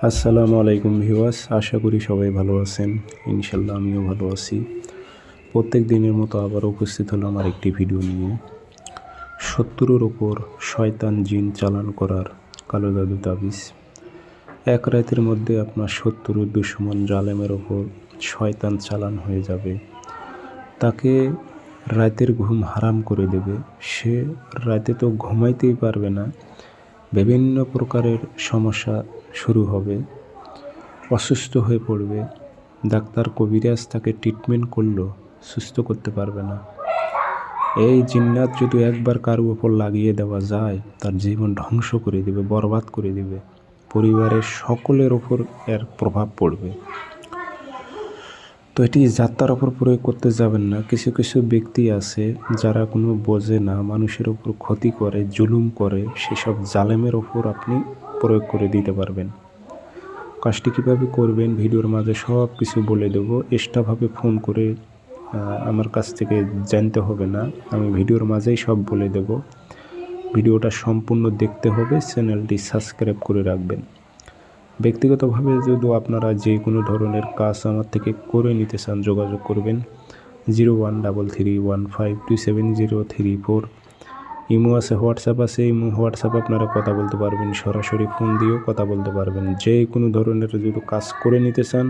আসসালামু আলাইকুম ভিউয়ার্স, আশা করি সবাই ভালো আছেন। ইনশাল্লাহ আমিও ভালো আছি। প্রত্যেক দিনের মতো আবার উপস্থিত হলাম আরেকটি ভিডিও নিয়ে। শত্রুর ওপর শয়তান জিন চালান করার কালো জাদু তাবিজ। এক রাতের মধ্যে আপনার শত্রু দুশমন জালেমের ওপর শয়তান চালান হয়ে যাবে। তাকে রাতের ঘুম হারাম করে দেবে। সে রাতে তো ঘুমাইতেই পারবে না। বিভিন্ন প্রকারের সমস্যা শুরু হবে, অসুস্থ হয়ে পড়বে। ডাক্তার কবিরাজ তাকে ট্রিটমেন্ট করলেও সুস্থ করতে পারবে না। এই জিন্নাত যদি একবার কারো ওপর লাগিয়ে দেওয়া যায়, তার জীবন ধ্বংস করে দেবে, বরবাদ করে দেবে। পরিবারের সকলের ওপর এর প্রভাব পড়বে। তো এটি যাত্রার ওপর প্রয়োগ করতে যাবেন না। কিছু কিছু ব্যক্তি আছে যারা কোনো বোঝে না, মানুষের ওপর ক্ষতি করে, জুলুম করে, সেসব জালেমের ওপর আপনি প্রয়োগ করে দিতে পারবেন। কাজটি কীভাবে করবেন ভিডিওর মাঝে সব কিছু বলে দেবো। এক্সট্রাভাবে ফোন করে আমার কাছ থেকে জানতে হবে না, আমি ভিডিওর মাঝেই সব বলে দেব। ভিডিওটা সম্পূর্ণ দেখতে হবে, চ্যানেলটি সাবস্ক্রাইব করে রাখবেন। ব্যক্তিগতভাবে যদি আপনারা যে কোনো ধরনের কাজ আমার থেকে করে নিতে চান, যোগাযোগ করবেন 013315270334। ইমো আছে, হোয়াটসঅ্যাপ আছে। ইমো হোয়াটসঅ্যাপ আপনারা কথা বলতে পারবেন, সরাসরি ফোন দিয়েও কথা বলতে পারবেন। যে কোনো ধরনের যদি কাজ করে নিতে চান,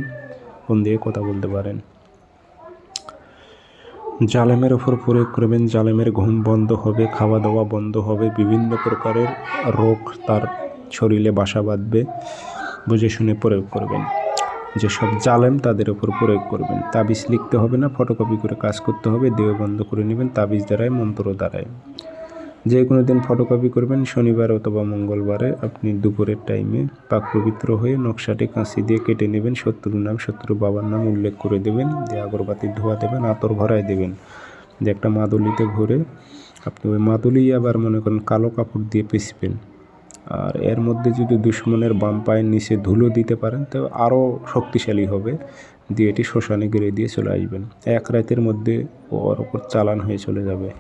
ফোন দিয়ে কথা বলতে পারেন। জালেমের ওপর প্রয়োগ করবেন, জালেমের ঘুম বন্ধ হবে, খাওয়া দাওয়া বন্ধ হবে, বিভিন্ন প্রকারের রোগ তার শরীরে বাসা বাঁধবে। বুঝে শুনে প্রয়োগ করবেন। যেসব জালেম তাদের ওপর প্রয়োগ করবেন। তাবিজ লিখতে হবে না, ফটোকপি করে কাজ করতে হবে। দেহ বন্ধ করে নেবেন তাবিজ দ্বারায়, মন্ত্র দ্বারায়। যে কোনো দিন ফটোকপি করবেন, শনিবার অথবা মঙ্গলবারে। আপনি দুপুরের টাইমে পাক পবিত্র হয়ে নকশাটি কাঁচি দিয়ে কেটে নেবেন। শত্রুর নাম, শত্রু বাবার নাম উল্লেখ করে দেবেন। দিয়ে আগরবাতির ধোঁয়া দেবেন, আতর ভরায় দেবেন। যে একটা মাদুলিতে ভরে আপনি ওই মাদুলি আবার মনে করেন কালো কাপড় দিয়ে পেঁচবেন। আর এর মধ্যে যদি দুশ্মনের বাম পায়ের নিচে ধুলো দিতে পারেন তো আরও শক্তিশালী হবে। দিয়ে এটি শ্মশানে গেড়ে দিয়ে চলে আসবেন। এক রাতের মধ্যে ওর ওপর চালান হয়ে চলে যাবে।